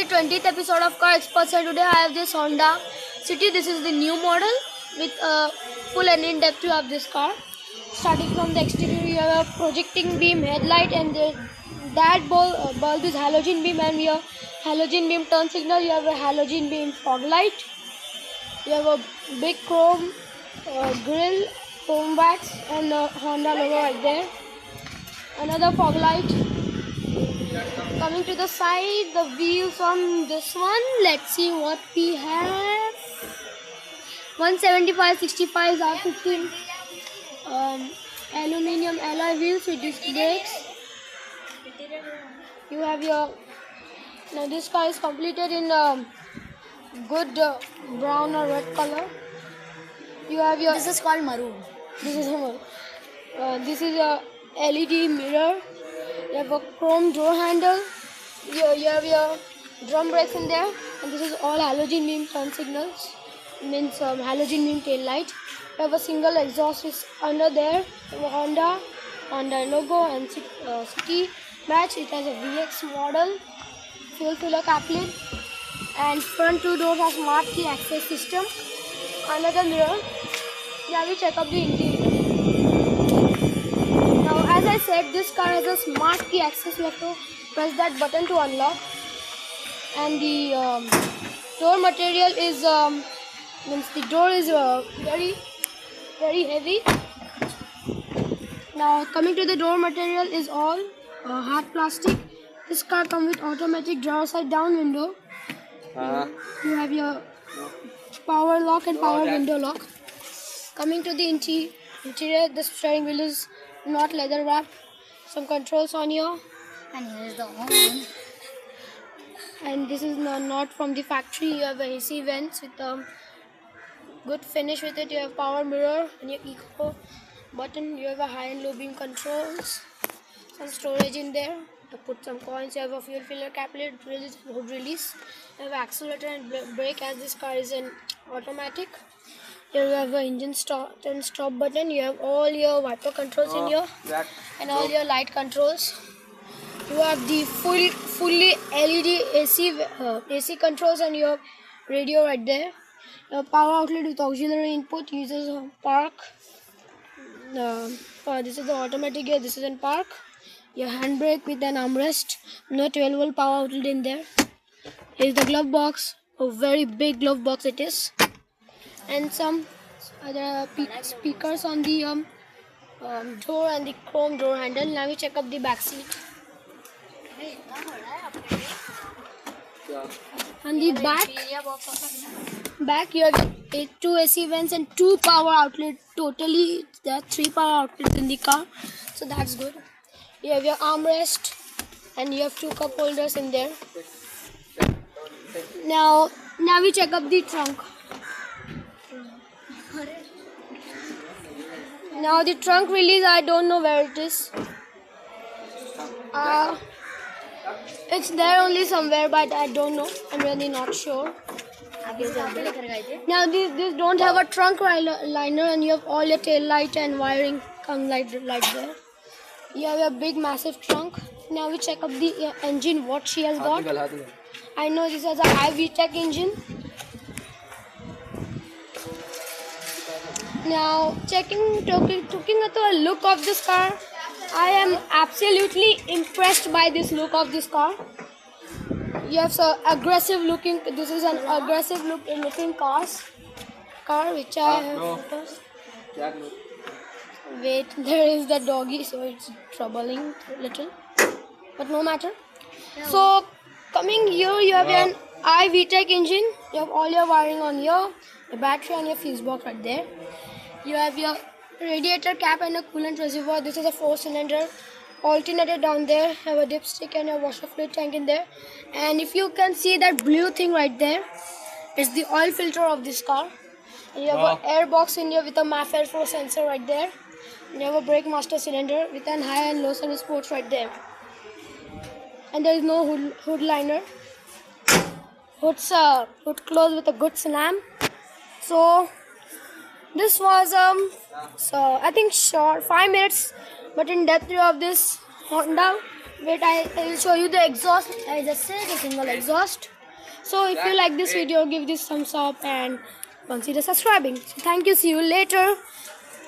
20th episode of Car Experts, and today I have this Honda City. This is the new model with a full and in-depth view of this car. Starting from the exterior, you have a projecting beam headlight, and that bulb is halogen beam, and your halogen beam turn signal. You have a halogen beam fog light. You have a big chrome grill, chrome wax, and a Honda logo right there. Another fog light. Coming to the side, the wheels on this one. Let's see what we have. 175/65 R15 aluminium alloy wheels with disc brakes. You have your now this car is completed in good brown or red color. You have your This is called maroon. this is a LED mirror. You have a chrome door handle. You have your drum brakes in there, and this is all halogen beam turn signals. Means halogen beam tail light. You have a single exhaust is under there. You have a Honda logo and city match. It has a VX model, fuel filler cap lid, and front two doors have smart key access system. Another mirror. Now we check up the interior. Now, as I said, this car has a smart key access. You have to press that button to unlock, and the door material is the door is very heavy. Now, coming to the door material is all hard plastic. This car comes with automatic drawer side down window. You have your power lock and power window lock. Coming to the interior, the steering wheel is not leather wrapped. Some controls on here. And here is the horn. And this is not from the factory. You have AC vents with good finish with it. You have power mirror and your eco button. You have a high and low beam controls. Some storage in there to put some coins. You have a fuel filler cap lid, hood release. You have accelerator and brake, as this car is an automatic. Here you have an engine start and stop button. You have all your wiper controls in here and all your light controls. You have the fully LED AC controls, and your radio right there. Your power outlet with auxiliary input uses a park. This is the automatic gear. This is in park. Your handbrake with an armrest. No 12-volt power outlet in there. Here's the glove box. A very big glove box it is. And some other speakers on the door and the chrome door handle. Now we check up the back seat. On the back you have 2 AC vents and 2 power outlets. Totally there are 3 power outlets in the car, so that's good. You have your armrest and you have 2 cup holders in there. Now we check up the trunk. Now the trunk release, I don't know where it is. It's there only somewhere, but I don't know. I'm really not sure. Now these don't have a trunk liner, and you have all your tail light and wiring come light there. You have a big massive trunk. Now we check up the engine, what she has got. I know this has a high VTEC engine. Now talking at the look of this car, I am absolutely impressed by this look of this car. You have so aggressive looking. This is an aggressive looking car which I have photos. Wait, there is the doggy, so it's troubling a little, but no matter. So coming here, you have an iVTEC engine. You have all your wiring on here, your battery and your fuse box right there. You have your radiator cap and a coolant reservoir. This is a 4-cylinder alternator down there. Have a dipstick and a washer fluid tank in there. And if you can see that blue thing right there, it's the oil filter of this car. And you have an air box in here with a MAF airflow sensor right there. And you have a brake master cylinder with an high and low service ports right there. And there is no hood liner. Hood closed with a good slam. So this was I think short 5 minutes, but in depth of this Honda. Wait, I will show you the exhaust. I just said a single exhaust. So if you like this video, give this thumbs up and consider subscribing. So thank you. See you later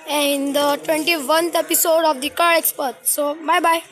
in the 21st episode of the Car Expert. So bye bye.